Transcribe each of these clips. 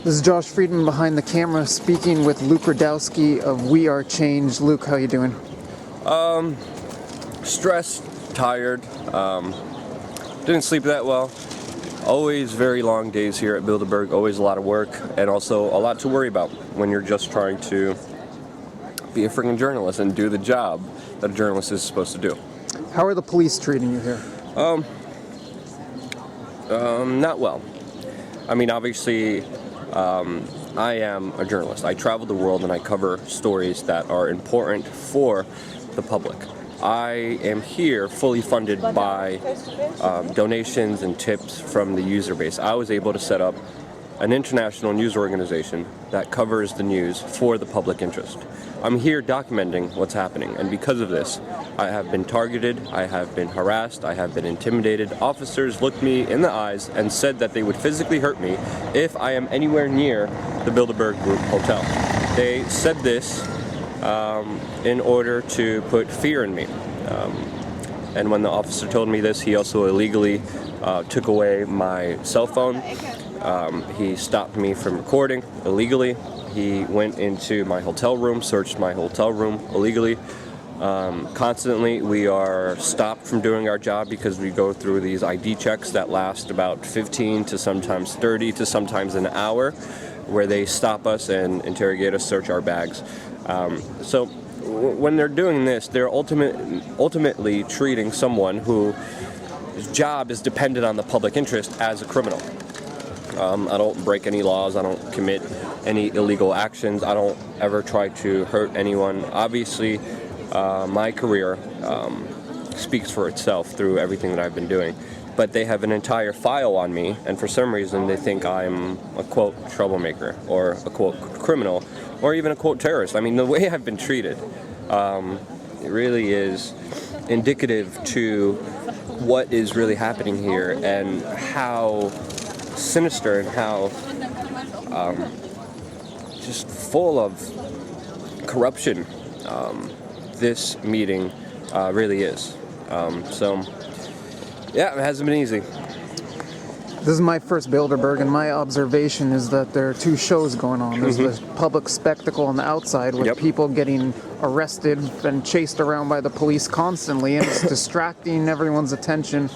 This is Josh Friedman behind the camera speaking with Luke Rudkowski of WeAreChange. Luke, how you doing? Stressed, tired, didn't sleep that well. Always very long days here at Bilderberg, always a lot of work, and also a lot to worry about when you're just trying to be a freaking journalist and do the job that a journalist is supposed to do. How are the police treating you here? Not well. I mean, obviously, I am a journalist. I travel the world and I cover stories that are important for the public. I am here fully funded by donations and tips from the user base. I was able to set up an international news organization that covers the news for the public interest. I'm here documenting what's happening, and because of this, I have been targeted, I have been harassed, I have been intimidated. Officers looked me in the eyes and said that they would physically hurt me if I am anywhere near the Bilderberg Group Hotel. They said this in order to put fear in me. And when the officer told me this, he also illegally took away my cell phone. He stopped me from recording illegally. He went into my hotel room, searched my hotel room illegally. Constantly, we are stopped from doing our job because we go through these ID checks that last about 15 to sometimes 30 to sometimes an hour, where they stop us and interrogate us, search our bags. So when they're doing this, they're ultimately treating someone whose job is dependent on the public interest as a criminal. I don't break any laws, I don't commit any illegal actions, I don't ever try to hurt anyone. Obviously, my career speaks for itself through everything that I've been doing. But they have an entire file on me, and for some reason they think I'm a quote troublemaker, or a quote criminal, or even a quote terrorist. I mean, the way I've been treated, it really is indicative to what is really happening here and how sinister and how just full of corruption this meeting really is. So yeah, it hasn't been easy. This is my first Bilderberg, and my observation is that there are two shows going on. There's the public spectacle on the outside with people getting arrested and chased around by the police constantly, and it's distracting everyone's attention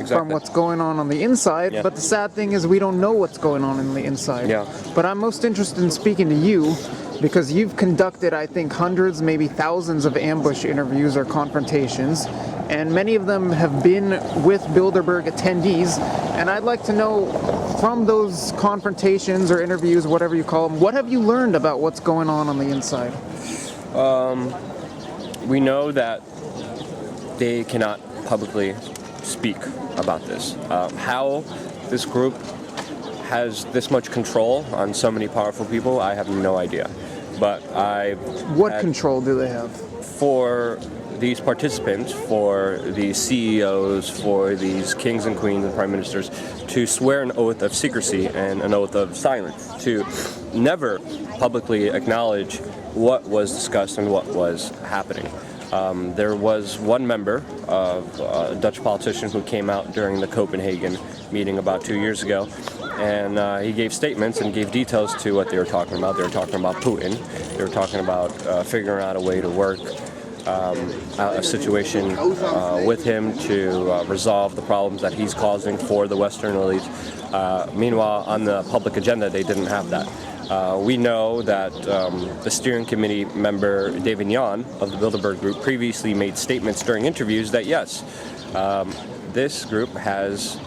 from what's going on the inside. But the sad thing is we don't know what's going on in the inside. But I'm most interested in speaking to you because you've conducted, I think, hundreds, maybe thousands of ambush interviews or confrontations, and many of them have been with Bilderberg attendees. And I'd like to know, from those confrontations or interviews, whatever you call them, what have you learned about what's going on the inside? We know that they cannot publicly speak about this. How this group has this much control on so many powerful people, I have no idea. But What control do they have? For these participants, for these CEOs, for these kings and queens and prime ministers, to swear an oath of secrecy and an oath of silence, to never publicly acknowledge what was discussed and what was happening. There was one member of a Dutch politician who came out during the Copenhagen meeting about 2 years ago, and he gave statements and gave details to what they were talking about. They were talking about Putin. They were talking about figuring out a way to work a situation with him to resolve the problems that he's causing for the Western elite. Meanwhile, on the public agenda, they didn't have that. We know that the steering committee member David Jan of the Bilderberg Group previously made statements during interviews that yes, this group has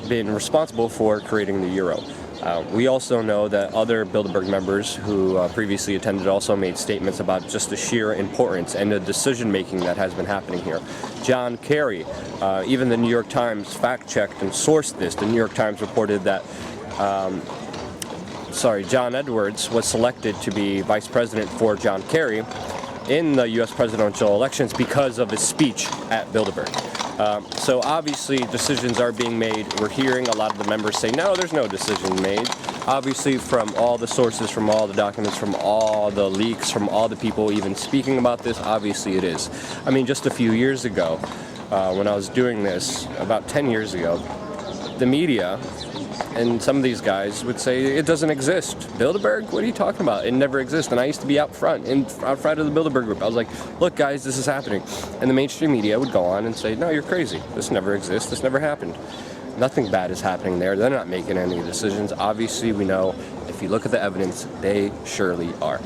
been responsible for creating the euro. We also know that other Bilderberg members who previously attended also made statements about just the sheer importance and the decision-making that has been happening here. John Kerry, even the New York Times fact-checked and sourced this. The New York Times reported that John Edwards was selected to be vice president for John Kerry in the U.S. presidential elections because of his speech at Bilderberg. So obviously decisions are being made. We're hearing a lot of the members say, no, there's no decision made. Obviously from all the sources, from all the documents, from all the leaks, from all the people even speaking about this, obviously it is. I mean, just a few years ago, when I was doing this, about 10 years ago, the media And some of these guys would say it doesn't exist. Bilderberg? What are you talking about? It never exists. And I used to be out front of the Bilderberg group. I was like, look guys, this is happening. And the mainstream media would go on and say, no, you're crazy. This never exists. This never happened. Nothing bad is happening there. They're not making any decisions. Obviously, we know if you look at the evidence, they surely are.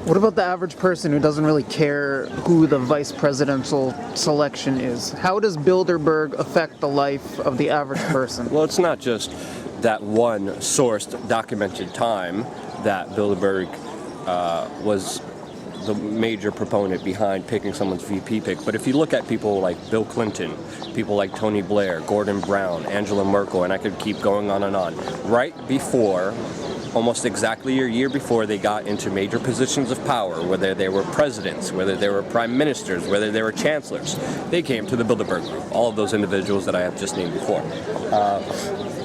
What about the average person who doesn't really care who the vice presidential selection is? How does Bilderberg affect the life of the average person? Well, it's not just that one sourced, documented time that Bilderberg was the major proponent behind picking someone's VP pick. But if you look at people like Bill Clinton, people like Tony Blair, Gordon Brown, Angela Merkel, and I could keep going on and on, right before, almost exactly a year before they got into major positions of power, whether they were presidents, whether they were prime ministers, whether they were chancellors, they came to the Bilderberg Group, all of those individuals that I have just named before.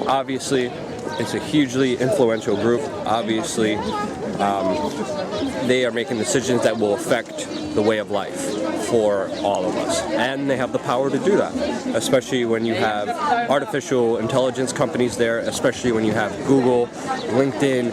Obviously, it's a hugely influential group. Obviously, they are making decisions that will affect the way of life for all of us. And they have the power to do that, especially when you have artificial intelligence companies there, especially when you have Google, LinkedIn,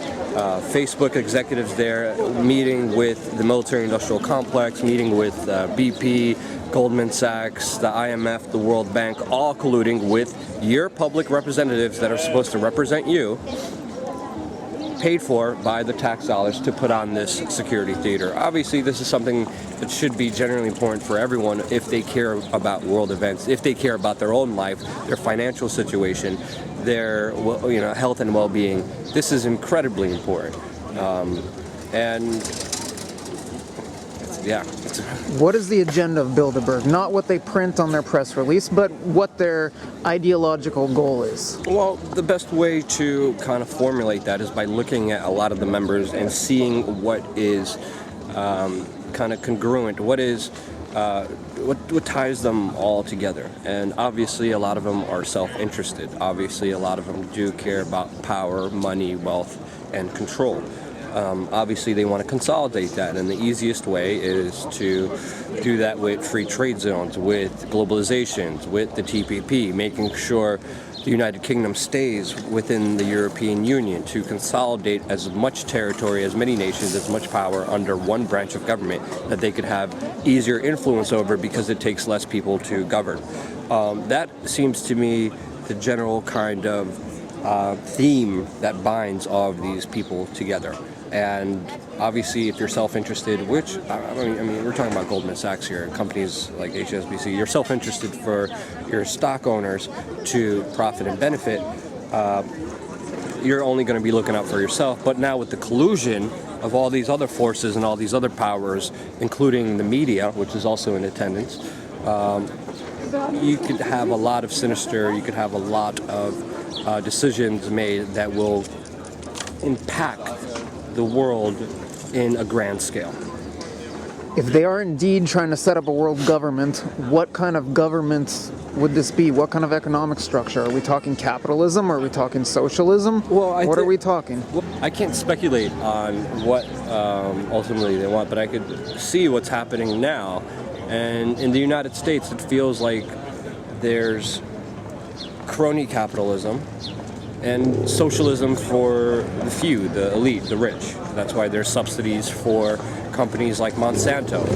Facebook executives there, meeting with the military-industrial complex, meeting with BP, Goldman Sachs, the IMF, the World Bank, all colluding with your public representatives that are supposed to represent you, paid for by the tax dollars to put on this security theater. Obviously, this is something that should be generally important for everyone if they care about world events, if they care about their own life, their financial situation, their health and well-being. This is incredibly important. What is the agenda of Bilderberg? Not what they print on their press release, but what their ideological goal is. Well, the best way to kind of formulate that is by looking at a lot of the members and seeing what is kind of congruent, what ties them all together. And obviously a lot of them are self-interested. Obviously a lot of them do care about power, money, wealth, and control. Obviously they want to consolidate that, and the easiest way is to do that with free trade zones, with globalizations, with the TPP, making sure the United Kingdom stays within the European Union, to consolidate as much territory, as many nations, as much power under one branch of government that they could have easier influence over because it takes less people to govern. That seems to me the general kind of theme that binds all of these people together. And obviously, if you're self-interested, which, I mean, we're talking about Goldman Sachs here, companies like HSBC, you're self-interested for your stock owners to profit and benefit, you're only going to be looking out for yourself. But now with the collusion of all these other forces and all these other powers, including the media, which is also in attendance, you could have a lot of sinister, you could have a lot of decisions made that will impact the world in a grand scale. If they are indeed trying to set up a world government, what kind of government would this be? What kind of economic structure? Are we talking capitalism? Are we talking socialism? Well, what are we talking? Well, I can't speculate on what ultimately they want, but I could see what's happening now. And in the United States, it feels like there's crony capitalism and socialism for the few, the elite, the rich. That's why there's subsidies for companies like Monsanto.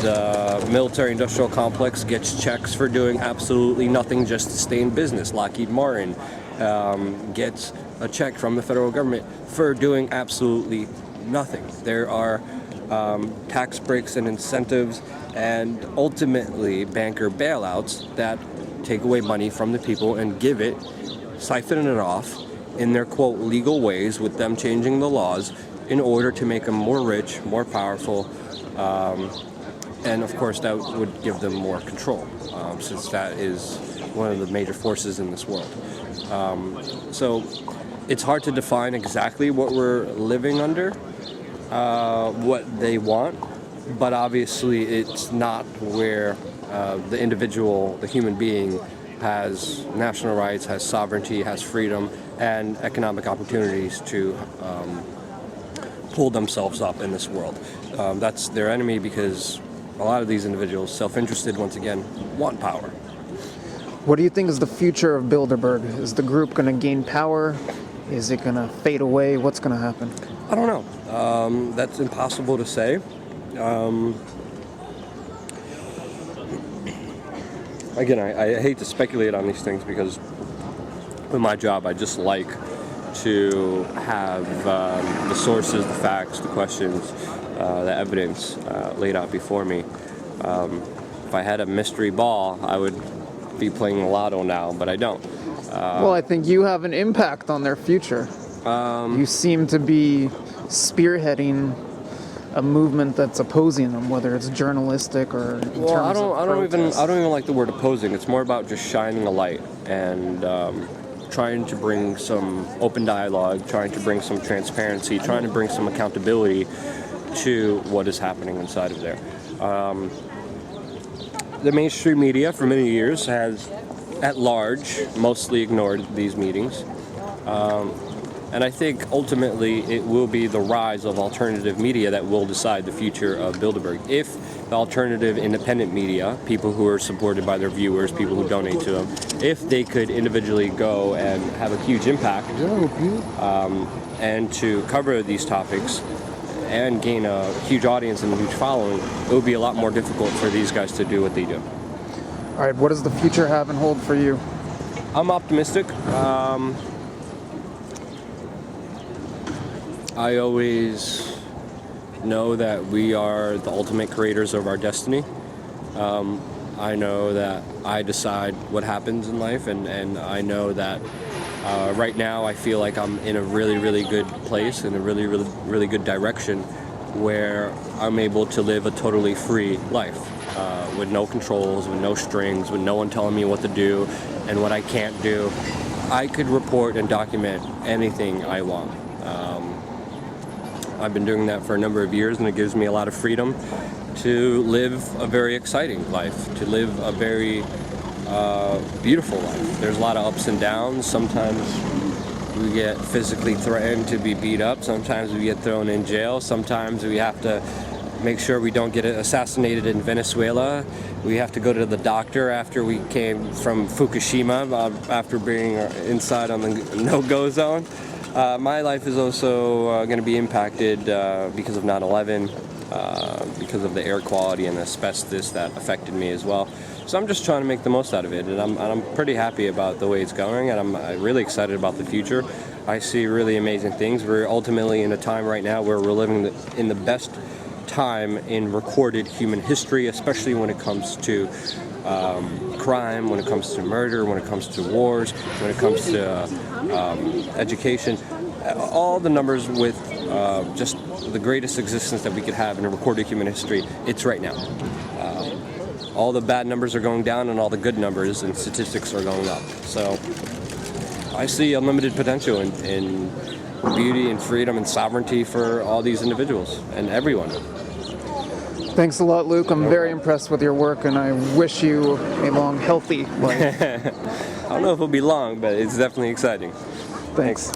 The military-industrial complex gets checks for doing absolutely nothing just to stay in business. Lockheed Martin gets a check from the federal government for doing absolutely nothing. There are tax breaks and incentives and ultimately banker bailouts that take away money from the people and give it, siphoning it off in their, quote, legal ways, with them changing the laws in order to make them more rich, more powerful, and of course that would give them more control, since that is one of the major forces in this world. So it's hard to define exactly what we're living under, what they want, but obviously it's not where the individual, the human being, has national rights, has sovereignty, has freedom, and economic opportunities to pull themselves up in this world. That's their enemy, because a lot of these individuals, self-interested once again, want power. What do you think is the future of Bilderberg? Is the group going to gain power? Is it going to fade away? What's going to happen? I don't know. That's impossible to say. Again, I hate to speculate on these things because with my job, I just like to have the sources, the facts, the questions, the evidence laid out before me. If I had a mystery ball, I would be playing the lotto now, but I don't. Well, I think you have an impact on their future. You seem to be spearheading a movement that's opposing them, whether it's journalistic or in Well, I terms of don't protest. even like the word opposing. It's more about just shining a light and trying to bring some open dialogue, trying to bring some transparency, trying to bring some accountability to what is happening inside of there. The mainstream media for many years has, at large, mostly ignored these meetings. And I think ultimately it will be the rise of alternative media that will decide the future of Bilderberg. If the alternative independent media, people who are supported by their viewers, people who donate to them, if they could individually go and have a huge impact and to cover these topics and gain a huge audience and a huge following, it would be a lot more difficult for these guys to do what they do. All right, what does the future have in hold for you? I'm optimistic. I always know that we are the ultimate creators of our destiny. I know that I decide what happens in life, and I know that right now I feel like I'm in a really, really good place, in a really, really, really good direction, where I'm able to live a totally free life with no controls, with no strings, with no one telling me what to do and what I can't do. I could report and document anything I want. I've been doing that for a number of years, and it gives me a lot of freedom to live a very exciting life, to live a very beautiful life. There's a lot of ups and downs. Sometimes we get physically threatened to be beat up. Sometimes we get thrown in jail. Sometimes we have to make sure we don't get assassinated in Venezuela. We have to go to the doctor after we came from Fukushima, after being inside on the no-go zone. My life is also going to be impacted because of 9/11, because of the air quality and asbestos that affected me as well. So I'm just trying to make the most out of it, and I'm pretty happy about the way it's going, and I'm really excited about the future. I see really amazing things. We're ultimately in a time right now where we're living in the best time in recorded human history, especially when it comes to crime, when it comes to murder, when it comes to wars, when it comes to education. All the numbers with just the greatest existence that we could have in a recorded human history, it's right now. All the bad numbers are going down and all the good numbers and statistics are going up. So I see unlimited potential in beauty and freedom and sovereignty for all these individuals and everyone. Thanks a lot, Luke. I'm very impressed with your work, and I wish you a long, healthy life. I don't know if it'll be long, but it's definitely exciting. Thanks.